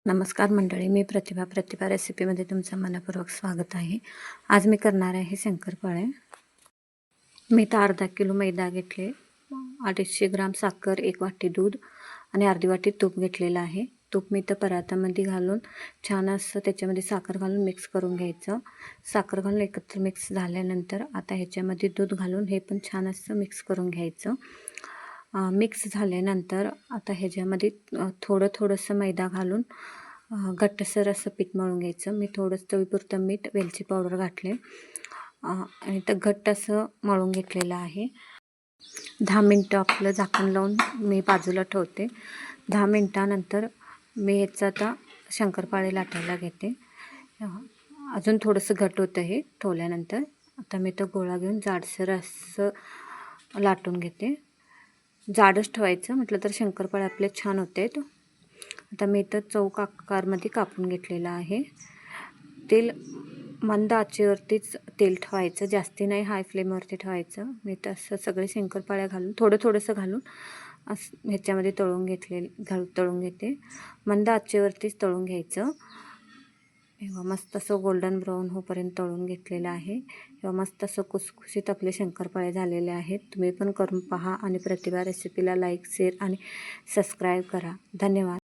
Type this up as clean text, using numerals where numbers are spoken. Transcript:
नमस्कार मंडळी, मी प्रतिभा रेसिपीमध्ये तुमचं मनपूर्वक स्वागत आहे। आज मी करणार आहे शंकरपाळे। मी तर अर्धा किलो मैदा घेतले, 250 ग्राम साखर, 1 वाटी दूध आणि अर्धी वाटी तूप घेतलेलं आहे। तूप मी तर परातामध्ये घालून छान असं त्याच्यामध्ये साखर घालून मिक्स करून घ्यायचं। साखर घालून एकत्र मिक्स झाल्यानंतर आता ह्याच्यामध्ये दूध घालून हे पण छान असं मिक्स करून घ्यायचं। मिक्स झाल्यानंतर आता ह्याच्यामध्ये थोडंसं मैदा घालून घट्टसर असं पीठ मळून घ्यायचं। मी थोडंसं चवीपुरतं मीठ, वेलची पावडर घातले आणि तर घट्ट असं मळून घेतलेलं आहे। 10 मिनटं आपलं झाकण लावून मी बाजूला ठेवते। 10 मिनटानंतर मी ह्याचं आता शंकरपाळे लाटायला घेते। अजून थोडंसं घट्ट होतं हे ठेवल्यानंतर। आता मी तो गोळा घेऊन जाडसर असं लाटून घेते। जाडच ठेवायचं म्हटलं तर शंकरपाळे आपले छान होते। आता मी तर चौक आकारमध्ये कापून घेतलेला आहे। तेल मंद आचेवरतीच तेल ठेवायचं, जास्ती नाही, हाय फ्लेमवरती ठेवायचं। मी तर असं सगळे शंकरपाळ्या घालून थोडंसं घालून असं ह्याच्यामध्ये तळून घेते। मंद आचेवरतीच तळून घ्यायचं। मस्त असं गोल्डन ब्राऊन होईपर्यंत तळून घेतलेलं आहे। मस्त असं कुसकुशीत आपले शंकरपाळे झालेले आहेत। तुम्ही पण करून पहा आणि प्रतिभा रेसिपीला लाईक, शेअर आणि सबस्क्राईब करा। धन्यवाद।